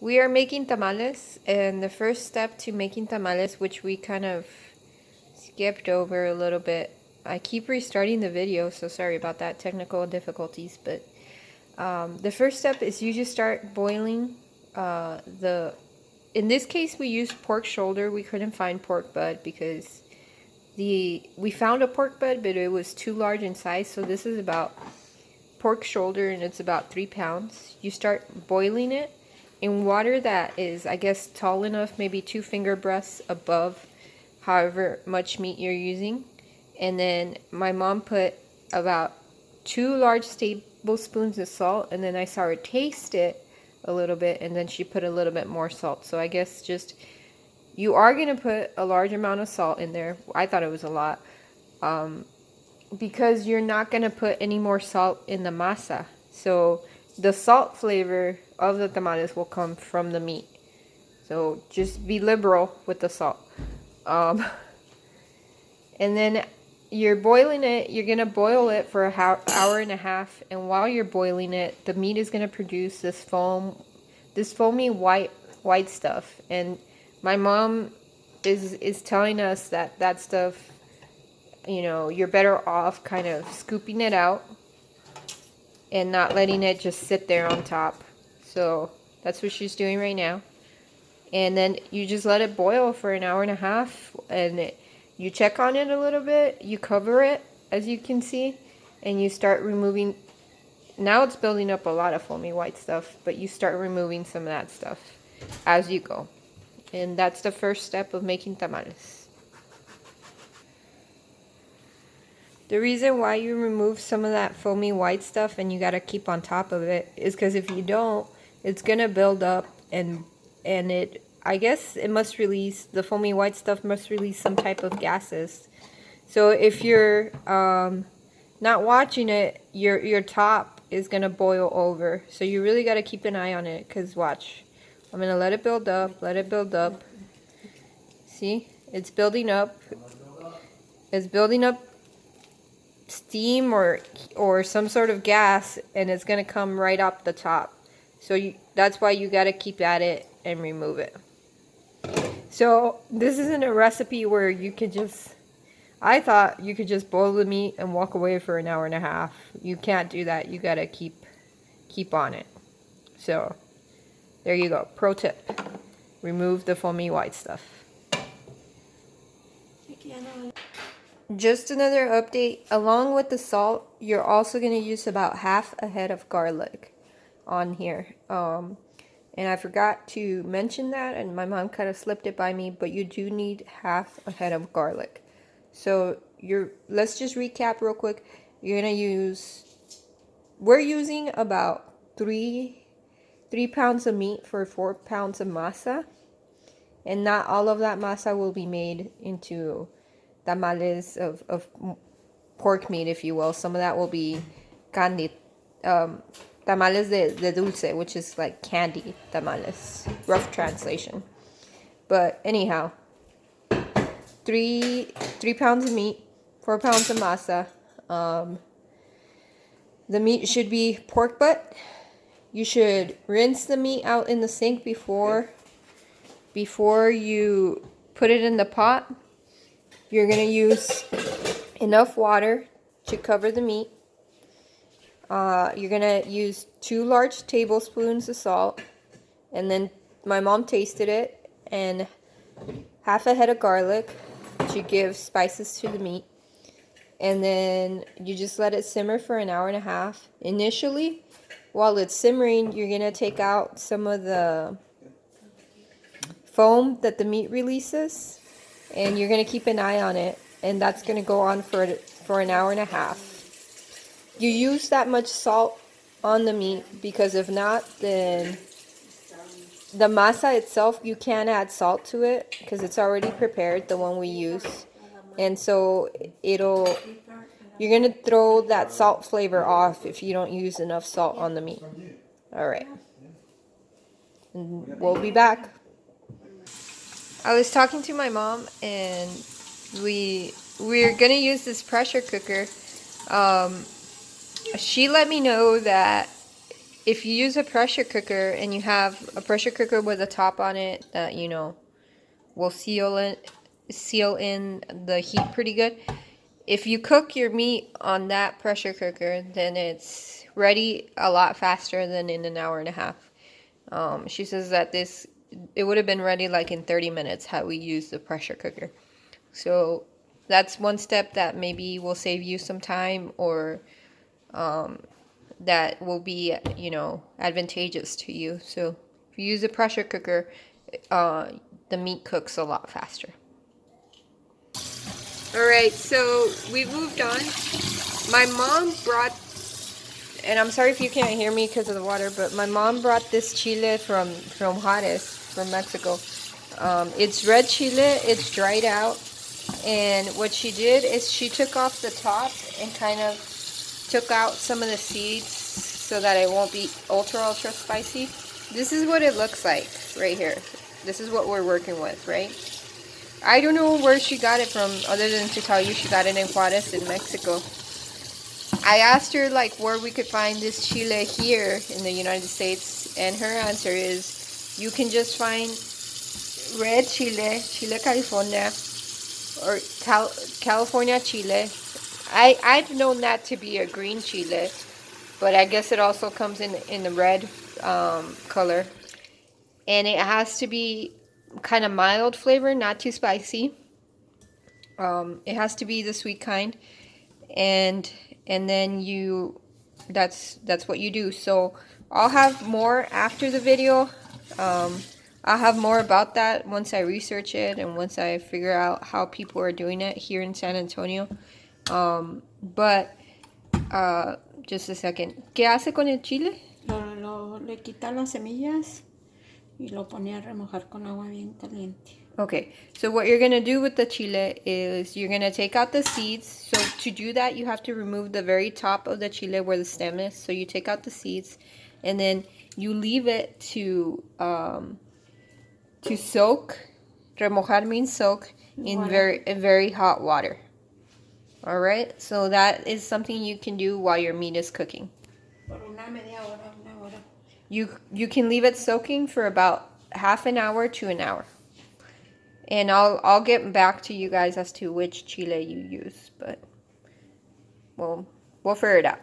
We are making tamales, and the first step to making tamales, which we kind of skipped over a little bit. I keep restarting the video, so sorry about that, technical difficulties, but the first step is you just start boiling in this case we used pork shoulder. We couldn't find pork bud because we found a pork bud, but it was too large in size, so this is about pork shoulder, and it's about 3 pounds. You start boiling it in water that is, I guess, tall enough, maybe 2 finger breaths above however much meat you're using. And then my mom put about 2 large tablespoons of salt, and then I saw her taste it a little bit, and then she put a little bit more salt. So I guess just, you are going to put a large amount of salt in there. I thought it was a lot. Because you're not going to put any more salt in the masa. So the salt flavor of the tamales will come from the meat. So just be liberal with the salt. And then you're boiling it. You're going to boil it for an hour and a half. And while you're boiling it, the meat is going to produce this foamy white stuff. And my mom is telling us that stuff, you know, you're better off kind of scooping it out and not letting it just sit there on top. So that's what she's doing right now. And then you just let it boil for an hour and a half, and you check on it a little bit. You cover it, as you can see, and you start removing. Now it's building up a lot of foamy white stuff, but you start removing some of that stuff as you go. And that's the first step of making tamales. The reason why you remove some of that foamy white stuff and you gotta keep on top of it is because if you don't, it's gonna build up, and I guess it must release, the foamy white stuff must release some type of gases. So if you're not watching it, your top is gonna boil over. So you really gotta keep an eye on it, because watch. I'm gonna let it build up, See? It's building up. It's building up steam or some sort of gas, and it's going to come right up the top. So that's why you got to keep at it and remove it. So this isn't a recipe where you could just, I thought you could just boil the meat and walk away for an hour and a half. You can't do that. You got to keep on it. So there you go. Pro tip. Remove the foamy white stuff. Just another update, along with the salt, you're also going to use about half a head of garlic on here. And I forgot to mention that, and my mom kind of slipped it by me, but you do need half a head of garlic. So let's just recap real quick. We're using about 3 pounds of meat for 4 pounds of masa. And not all of that masa will be made into tamales of pork meat, if you will. Some of that will be tamales de dulce, which is like candy tamales, rough translation. But anyhow, 3 pounds of meat, 4 pounds of masa. The meat should be pork butt. You should rinse the meat out in the sink before you put it in the pot. You're going to use enough water to cover the meat. You're going to use 2 large tablespoons of salt. And then my mom tasted it. And half a head of garlic to give spices to the meat. And then you just let it simmer for an hour and a half. Initially, while it's simmering, you're going to take out some of the foam that the meat releases, and you're going to keep an eye on it, and that's going to go on for an hour and a half. You use that much salt on the meat, because if not, then the masa itself, you can't add salt to it because it's already prepared, the one we use. And so you're going to throw that salt flavor off if you don't use enough salt on the meat. All right. And we'll be back. I was talking to my mom, and we're gonna use this pressure cooker. She let me know that if you use a pressure cooker and you have a pressure cooker with a top on it that, you know, will seal in the heat pretty good. If you cook your meat on that pressure cooker, then it's ready a lot faster than in an hour and a half. She says that it would have been ready like in 30 minutes had we used the pressure cooker. So that's one step that maybe will save you some time, or that will be, you know, advantageous to you. So if you use a pressure cooker, the meat cooks a lot faster. All right, so we've moved on. My mom brought, and I'm sorry if you can't hear me because of the water, but my mom brought this chile from Juarez, from Mexico. It's red chile, it's dried out, and what she did is she took off the top and kind of took out some of the seeds so that it won't be ultra spicy. This is what it looks like right here. This is what we're working with, right? I don't know where she got it from, other than to tell you she got it in Juarez in Mexico. I asked her like where we could find this chile here in the United States, and her answer is you can just find red chile, Chile California, or California chile. I've known that to be a green chile, but I guess it also comes in the red color, and it has to be kind of mild flavor, not too spicy. It has to be the sweet kind, and then that's what you do. So I'll have more after the video. I'll have more about that once I research it and once I figure out how people are doing it here in San Antonio. But just a second. ¿Qué hace con el chile? Le quita las semillas y lo pone a remojar con agua bien caliente. Okay, so what you're going to do with the chile is you're going to take out the seeds. So to do that, you have to remove the very top of the chile where the stem is. So you take out the seeds, and then you leave it to soak. Remojar means soak in very hot water. All right, so that is something you can do while your meat is cooking. Por una media hora, una hora. You can leave it soaking for about half an hour to an hour. And I'll get back to you guys as to which chile you use, but we'll figure it out.